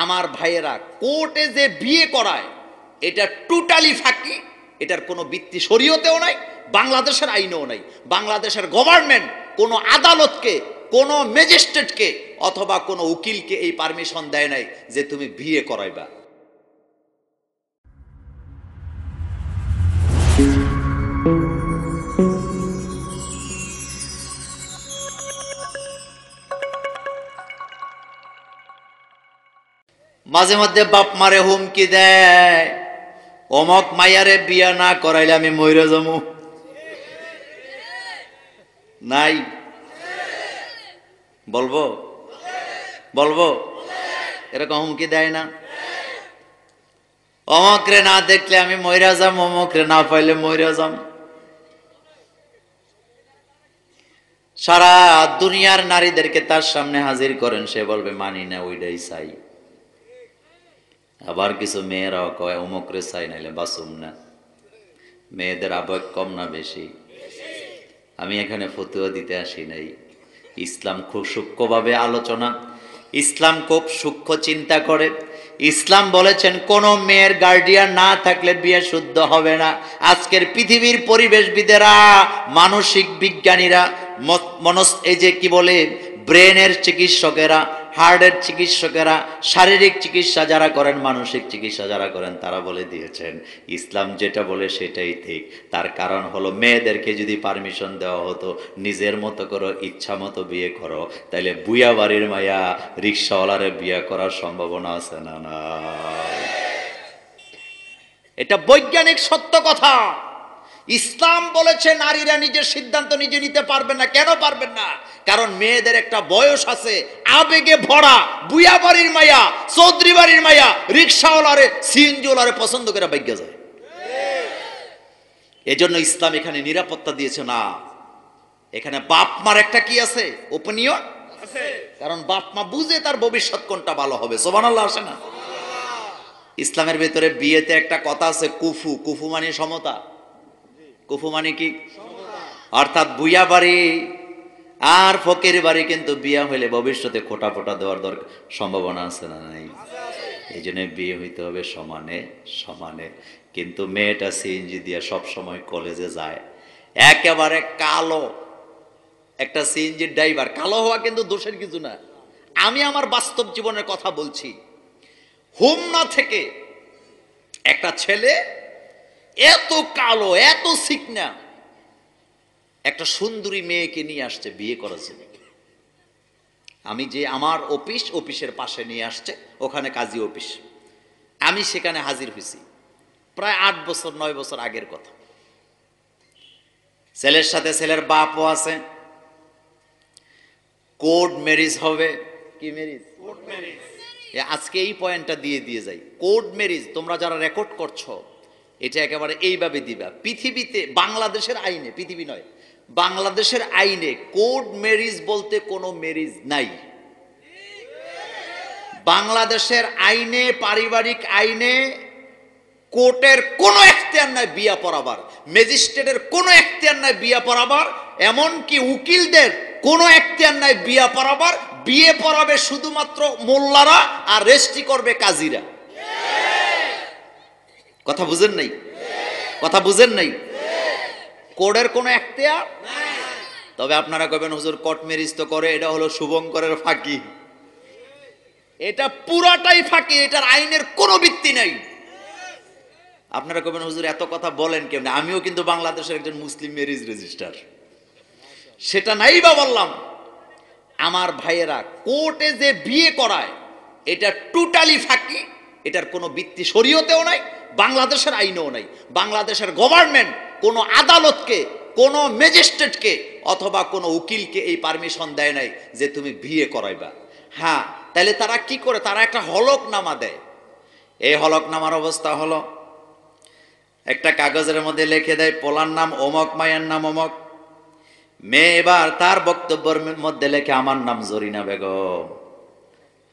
আমার ভাইয়েরা, কোর্টে যে বিয়ে করায় এটা টোটালি ফাঁকি। এটার কোনো ভিত্তি শরীয়তেও নাই, বাংলাদেশের আইনেও নাই। বাংলাদেশের গভর্নমেন্ট কোনো আদালতকে, কোনো ম্যাজিস্ট্রেটকে অথবা কোনো উকিলকে এই পারমিশন দেয় নাই যে তুমি বিয়ে করাইবা। মাঝে মধ্যে বাপ মারে হুমকি দেয়, অমক মাইয়ারে বিয়া না করাইলে আমি মইরা যামু। নাই? বলবো বলবো এরকম হুমকি দেয় না? অমকরে না দেখলে আমি মইরা যাম, অমকরে না পাইলে মইরা যাম। সারা দুনিয়ার নারীদেরকে তার সামনে হাজির করেন, সে বলবে মানি না, ওইটাই চাই। আবার কিছু মেয়েরাও কয় অমুকরে চাই, নাইলে বাসুম না। মেয়েদের আবেগ কম না বেশি? আমি এখানে ফতুয়া দিতে আসি নাই। ইসলাম খুব সূক্ষ্মভাবে আলোচনা, ইসলাম খুব সূক্ষ্ম চিন্তা করে। ইসলাম বলেছেন কোন মেয়ের গার্ডিয়ান না থাকলে বিয়ে শুদ্ধ হবে না। আজকের পৃথিবীর পরিবেশবিদেরা, মানসিক বিজ্ঞানীরা, এই যে কি বলে ব্রেনের চিকিৎসকেরা, হার্টের চিকিৎসকেরা, শারীরিক চিকিৎসা যারা করেন, মানসিক চিকিৎসা যারা করেন, তারা বলে দিয়েছেন ইসলাম যেটা বলে সেটাই ঠিক। তার কারণ হলো মেয়েদেরকে যদি পারমিশন দেওয়া হতো নিজের মতো করো, ইচ্ছা মতো বিয়ে করো, তাইলে বুয়া বাড়ির মায়া রিক্সাওয়ালারে বিয়ে করার সম্ভাবনা আছে না? না, এটা বৈজ্ঞানিক সত্য কথা। ইসলাম বলেছে নারীরা নিজের সিদ্ধান্ত নিজে নিতে পারবেন না। কেন পারবেন না? কারণ মেয়েদের একটা বয়স আছে, আবেগে ভরা। বুয়া বাড়ির মায়া, চৌধুরী বাড়ির মায়া রিক্সাওয়ালারে, সিএনজিওয়ালারে পছন্দ করে ভাগ্যা যায়। এজন্য ইসলাম এখানে নিরাপত্তা দিয়েছে না। এখানে বাপ মার একটা কি আছে, ওপিনিয়ন আছে। কারণ বাপ মা বুঝে তার ভবিষ্যৎ কোনটা ভালো হবে। সুবহানাল্লাহ আসে না? ইসলামের ভেতরে বিয়েতে একটা কথা আছে, কুফু। কুফু মানে সমতা। কুফু মানে কি? অর্থাৎ বুয়া বাড়ি আর ফকির বাড়ি কিন্তু বিয়া হইলে ভবিষ্যতে খোটা ফোটা দেওয়ার দরকার, সম্ভাবনা আছে না? নাই? এই জন্য বিয়ে হইতে হবে সমানে সমানে। কিন্তু মেয়েটা সিএনজি দিয়ে সব সময় কলেজে যায়, একেবারে কালো একটা সিএনজির ড্রাইভার। কালো হওয়া কিন্তু দোষের কিছু না। আমি আমার বাস্তব জীবনের কথা বলছি। হোমনা থেকে একটা ছেলে এত কালো, এত সিকনা, একটা সুন্দরী মেয়েকে নিয়ে আসছে বিয়ে করেছে। আমি যে আমার অফিসের পাশে নিয়ে আসছে, ওখানে কাজী অফিস। আমি সেখানে হাজির হয়েছি প্রায় 8 বছর 9 বছর আগের কথা। ছেলের সাথে ছেলের বাপও আছে। কোড ম্যারেজ হবে। কি ম্যারেজ? Code marriage. আজকে এই পয়েন্টটা দিয়ে যাই। কোড ম্যারেজ তোমরা যারা রেকর্ড করছো, এটা একেবারে এইভাবে দিবা। পৃথিবীতে, বাংলাদেশের আইনে, পৃথিবী নয়, বাংলাদেশের আইনে কোড ম্যারেজ বলতে কোনো ম্যারেজ নাই। বাংলাদেশের আইনে, পারিবারিক আইনে কোর্টের কোনো এখতিয়ার নাই বিয়া পড়াবার, ম্যাজিস্ট্রেটের কোনো এখতিয়ার নাই বিয়া পড়াবার, এমনকি উকিলদের কোনো এখতিয়ার নাই বিয়া পড়াবার। বিয়ে পড়াবে শুধুমাত্র মোল্লারা, আর রেজিস্ট্রি করবে কাজীরা। কথা বুঝেন নাই? কথা বুঝেন নাই? কোর্টের কোনো এখতিয়ার নাই। তবে আপনারা কবেন হুজুর কোর্ট ম্যারেজ তো করে, এটা হলো শুভঙ্করের ফাঁকি। এটা পুরাটাই ফাঁকি, এটার আইনের কোনো ভিত্তি নাই। আপনারা কবেন হুজুর এত কথা বলেন কেমনে? আমিও কিন্তু বাংলাদেশের একজন মুসলিম ম্যারেজ রেজিস্ট্রার, সেটা নাই বা বললাম। আমার ভাইয়েরা, কোর্টে যে বিয়ে করায় এটা টোটালি ফাঁকি। এটার কোনো ভিত্তি শরীয়তেও নাই, বাংলাদেশের আইনেও নাই। বাংলাদেশের গভর্নমেন্ট কোনো আদালতকে, কোনো ম্যাজিস্ট্রেটকে অথবা কোনো উকিলকে এই পারমিশন দেয় নাই যে তুমি বিয়ে করাইবা। হ্যাঁ, তাহলে তারা কি করে? তারা একটা হলফনামা দেয়। এই হলফনামার অবস্থা হলো, একটা কাগজের মধ্যে লিখে দেয় পোলার নাম অমক, মায়ের নাম অমক। মেয়ে এবার তার বক্তব্যের মধ্যে লেখে আমার নাম জরিনা বেগম,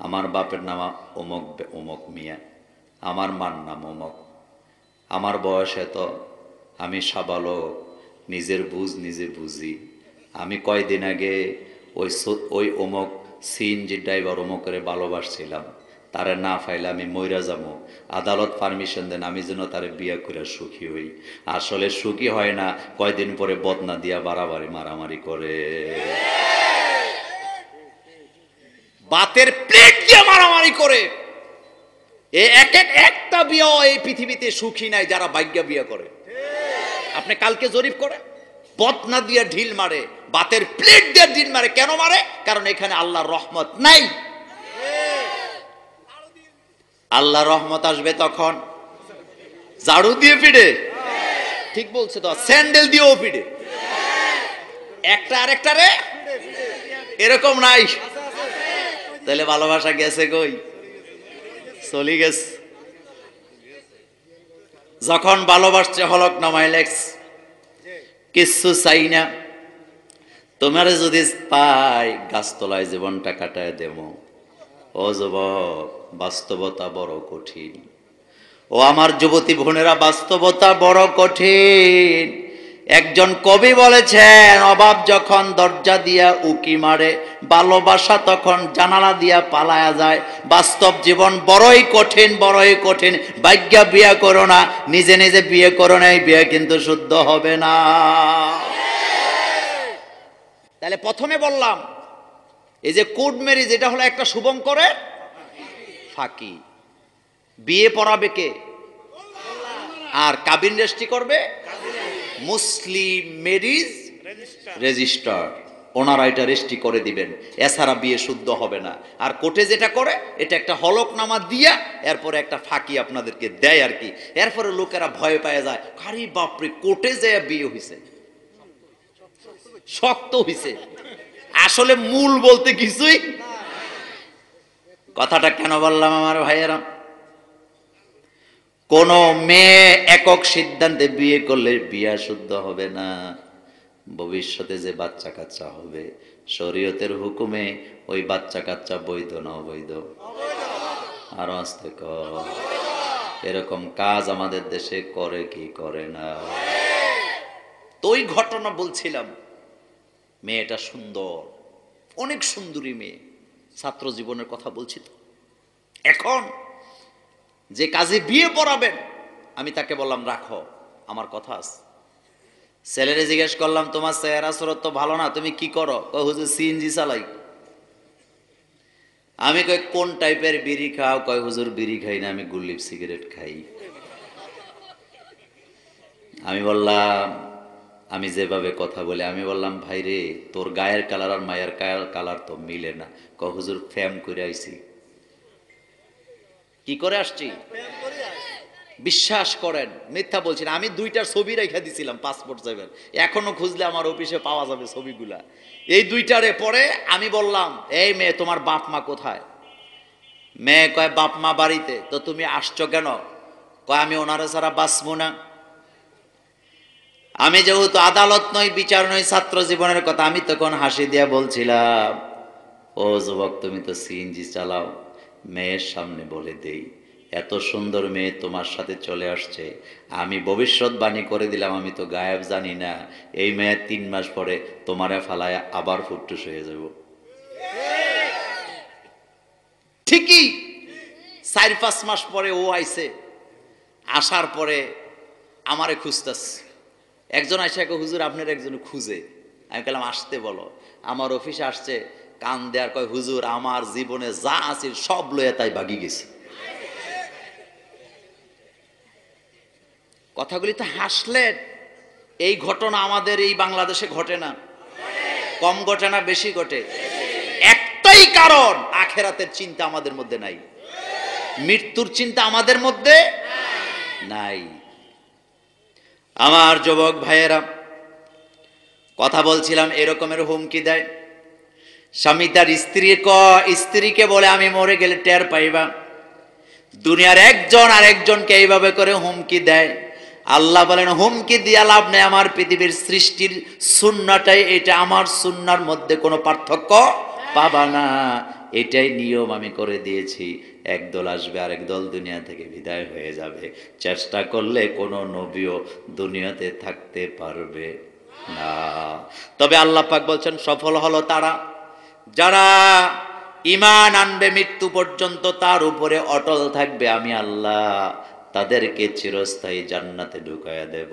আমার বাপের নাম অমক অমক মিয়া, আমার মার নাম অমক, আমার বয়স এত, আমি সাবালক, নিজের বুঝ নিজে বুঝি। আমি কয়দিন আগে ওই অমক সিএনজি ড্রাইভার অমকের ভালোবাসছিলাম, তারে না পাইলে আমি মইরা যাবো, আদালত পারমিশন দেন আমি যেন তারে বিয়ে করে সুখী হই। আসলে সুখী হয় না, কয়দিন পরে বদনা দিয়া বাড়াবাড়ি মারামারি করে, বাতের প্লেট দিয়ে মারামারি করে। একটা বিয়ে এই পৃথিবীতে সুখী নাই যারা ভাগ্য বিয়ে করে। আপনি কালকে জরিপ করে, বদনা দিয়ে ঢিল মারে, বাতের প্লেট দিয়ে ঢিল মারে। কেন মারে? কারণ এখানে আল্লাহর রহমত নাই। আল্লাহর রহমত আসবে তখন ঝাড়ু দিয়ে পিড়ে, ঠিক বলছে তো, স্যান্ডেল দিয়েও পিড়ে, একটা আরেকটা রে এরকম নাই। তাহলে ভালোবাসা গেছে কই? চলে গেছে। যখন ভালোবাসছে হলক নামাই লেখস, কিচ্ছু চাই না, তোমার যদি পাই গাছতলায় জীবনটা কাটায় দেব। ও যুবক, বাস্তবতা বড় কঠিন। ও আমার যুবতী বোনেরা, বাস্তবতা বড় কঠিন। একজন কবি বলেছেন, অভাব যখন দরজা দিয়া উকি মারে, ভালোবাসা তখন জানালা দিয়া পালায়া যায়। বাস্তব জীবন বড়ই কঠিন, বড়ই কঠিন। ভাগ্য বিয়ে করো না, নিজে নিজে বিয়ে করো না, এই বিয়ে কিন্তু শুদ্ধ হবে না। তাহলে প্রথমে বললাম, এই যে কোর্ট ম্যারেজ, এটা হলো একটা শুভঙ্করের ফাঁকি। বিয়ে পড়াবে কে? আর কাবিন রেজিস্ট্রি করবে মুসলিম ম্যারেজ রেজিস্ট্রার, ওনারা এটা রেজিস্ট্রি করে দিবেন। এছাড়া বিয়ে শুদ্ধ হবে না। আর কোর্টে যেটা করে, এটা একটা হলফনামা দিয়া এরপরে একটা ফাঁকি আপনাদেরকে দেয় আর কি। এরপরে লোকেরা ভয় পেয়ে যায়, আরে বাপরে, কোর্টে যায় বিয়ে হইছে, শক্ত হইছে। আসলে মূল বলতে কিছুই। কথাটা কেন বললাম আমার ভাইয়েরা? কোন মেয়ে একক সিদ্ধান্তে বিয়ে করলে বিয়ে শুদ্ধ হবে না। ভবিষ্যতে যে বাচ্চা কাচ্চা হবে, শরীয়তের হুকুমে ওই বাচ্চা কাচ্চা বৈধ না অবৈধ? আর আস্তে কর, এরকম কাজ আমাদের দেশে করে কি করে না? তো ওই ঘটনা বলছিলাম, মেয়েটা সুন্দর, অনেক সুন্দরী মেয়ে, ছাত্র জীবনের কথা বলছি তো। এখন যে কাজে বিয়ে পড়াবেন, আমি তাকে বললাম, রাখো, আমার কথা আছে। ছেলেরে জিজ্ঞেস করলাম, তোমার চেহারা সুরত তো ভালো না, তুমি কি করো? কয়, হুজুর সিএনজি চালাই। আমি কই, কোন টাইপের বিড়ি খাও? কয়, হুজুর বিড়ি খাই না, আমি গুল্লিপ সিগারেট খাই। আমি বললাম, আমি যেভাবে কথা বলি, আমি বললাম, ভাই রে, তোর গায়ের কালার আর মায়ের কালার তো মিলে না। কয়, হুজুর ফ্যাম করে আইছি। কি করে আসছি? বিশ্বাস করেন, মিথ্যা বলছি না। আমি 2টার ছবি রেখে দিছিলাম, পাসপোর্ট সাইজের, এখনো খুঁজলে আমার অফিসে পাওয়া যাবে ছবিগুলা। এই 2টারে পরে আমি বললাম, এই মেয়ে, তোমার বাপ মা কোথায়? মেয়ে কয়, বাপ মা বাড়িতে। তো তুমি আসছো কেন? কয়, আমি ওনারা ছাড়া বাঁচবো না। আমি যেহেতু আদালত নই, বিচার নই, ছাত্র জীবনের কথা, আমি তখন হাসি দিয়া বলছিলাম, ও যুবক, তুমি তো সিএনজি চালাও, মেয়ের সামনে বলে দেই, এত সুন্দর মেয়ে তোমার সাথে চলে আসছে, আমি ভবিষ্যৎবাণী করে দিলাম, আমি তো গায়েব জানি না, এই মেয়ে 3 মাস পরে তোমারে ফালায় আবার ফুটটুস হয়ে যাব। ঠিকই 4-5 মাস পরে ও আইছে। আসার পরে আমারে খুঁজতেছে। একজন আইসা, হুজুর আপনার একজন খুঁজে। আমি বললাম, আসতে বলো। আমার অফিসে আসছে, কান দেয়ার কয়, হুজুর আমার জীবনে যা আছে সব লয়ে তাই ভাগি গেছি। কথাগুলি তো হাসলেন। এই ঘটনা আমাদের এই বাংলাদেশে ঘটে না, কম ঘটে না, বেশি ঘটে। একটাই কারণ, আখেরাতের চিন্তা আমাদের মধ্যে নাই, মৃত্যুর চিন্তা আমাদের মধ্যে নাই। আমার যুবক ভাইয়েরা, কথা বলছিলাম, এরকমের হুমকি দেয়। স্বামী তার স্ত্রীকে বলে, আমি মরে গেলে টের পাইবা। দুনিয়ার একজন আর একজনকে এইভাবে করে হুমকি দেয়। আল্লাহ বলেন, হুমকি দিয়া লাভ নেই, আমার পৃথিবীর সৃষ্টির সুন্নাটাই এটা, আমার সুন্নার মধ্যে কোনো পার্থক্য পাবা না, এটাই নিয়ম আমি করে দিয়েছি। একদল আসবে, আরেক দল দুনিয়া থেকে বিদায় হয়ে যাবে। চেষ্টা করলে কোনো নবীও দুনিয়াতে থাকতে পারবে না। তবে আল্লাহ পাক বলছেন, সফল হলো তারা যারা ঈমান আনবে মৃত্যু পর্যন্ত, তার উপরে অটল থাকবে, আমি আল্লাহ তাদেরকে চিরস্থায়ী জান্নাতে ঢুকায়া দেব।